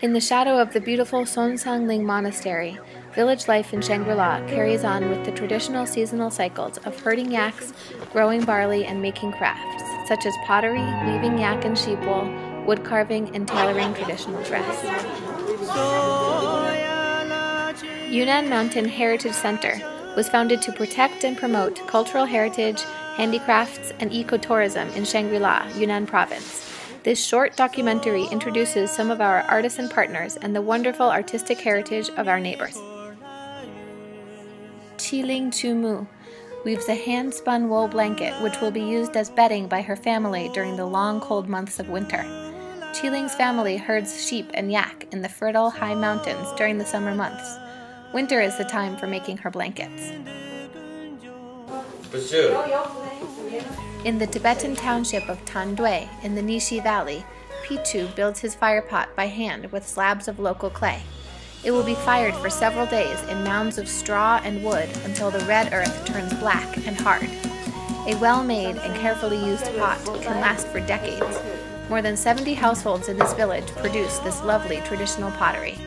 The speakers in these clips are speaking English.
In the shadow of the beautiful Sonsangling Monastery, village life in Shangri-La carries on with the traditional seasonal cycles of herding yaks, growing barley, and making crafts, such as pottery, weaving yak and sheep wool, wood carving, and tailoring traditional dress. Yunnan Mountain Heritage Center was founded to protect and promote cultural heritage, handicrafts, and ecotourism in Shangri-La, Yunnan Province. This short documentary introduces some of our artisan partners and the wonderful artistic heritage of our neighbors. Chiling Chumu weaves a hand-spun wool blanket which will be used as bedding by her family during the long cold months of winter. Chiling's family herds sheep and yak in the fertile high mountains during the summer months. Winter is the time for making her blankets. In the Tibetan township of Tandui in the Nishi Valley, Pichu builds his fire pot by hand with slabs of local clay. It will be fired for several days in mounds of straw and wood until the red earth turns black and hard. A well-made and carefully used pot can last for decades. More than 70 households in this village produce this lovely traditional pottery.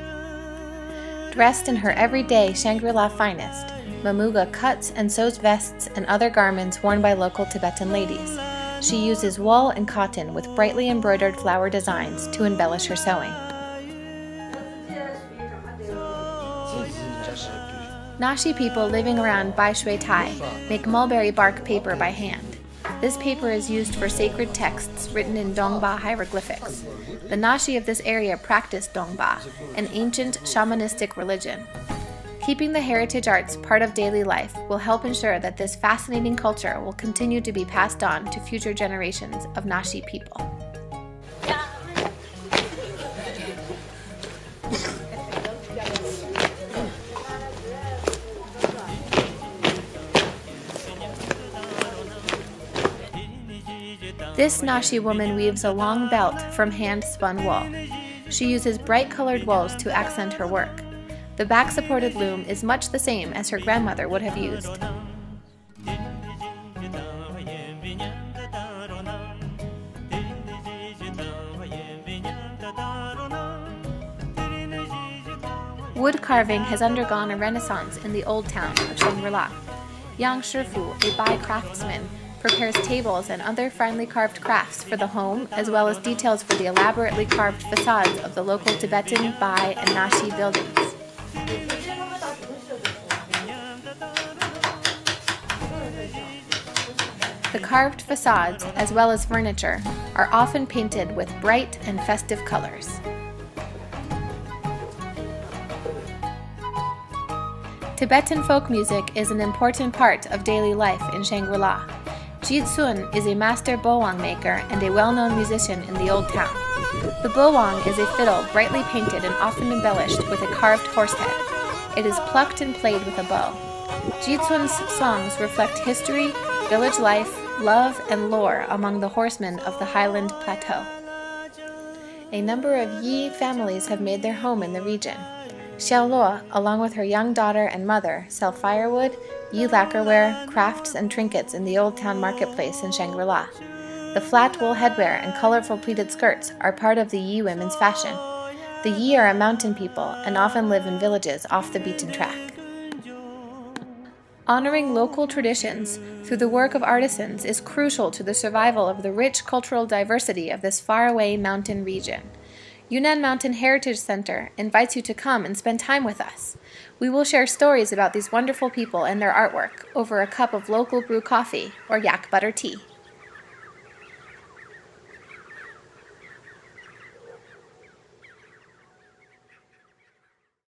Dressed in her everyday Shangri-La finest, Mamuga cuts and sews vests and other garments worn by local Tibetan ladies. She uses wool and cotton with brightly embroidered flower designs to embellish her sewing. Nashi people living around Bai Shui Tai make mulberry bark paper by hand. This paper is used for sacred texts written in Dongba hieroglyphics. The Nashi of this area practice Dongba, an ancient shamanistic religion. Keeping the heritage arts part of daily life will help ensure that this fascinating culture will continue to be passed on to future generations of Nashi people. This Nashi woman weaves a long belt from hand-spun wool. She uses bright-colored wools to accent her work. The back-supported loom is much the same as her grandmother would have used. Wood carving has undergone a renaissance in the old town of Shangri-La. Yang Shifu, a Bai craftsman, prepares tables and other finely carved crafts for the home, as well as details for the elaborately carved facades of the local Tibetan, Bai, and Nashi buildings. The carved facades, as well as furniture, are often painted with bright and festive colors. Tibetan folk music is an important part of daily life in Shangri-La. Jitsun is a master bowang maker and a well-known musician in the old town. The bowang is a fiddle brightly painted and often embellished with a carved horse head. It is plucked and played with a bow. Jitsun's songs reflect history, village life, love, and lore among the horsemen of the highland plateau. A number of Yi families have made their home in the region. Xiaoluo, along with her young daughter and mother, sell firewood, Yi lacquerware, crafts, and trinkets in the Old Town Marketplace in Shangri-La. The flat wool headwear and colorful pleated skirts are part of the Yi women's fashion. The Yi are a mountain people and often live in villages off the beaten track. Honoring local traditions through the work of artisans is crucial to the survival of the rich cultural diversity of this faraway mountain region. Yunnan Mountain Heritage Center invites you to come and spend time with us. We will share stories about these wonderful people and their artwork over a cup of local brew coffee or yak butter tea.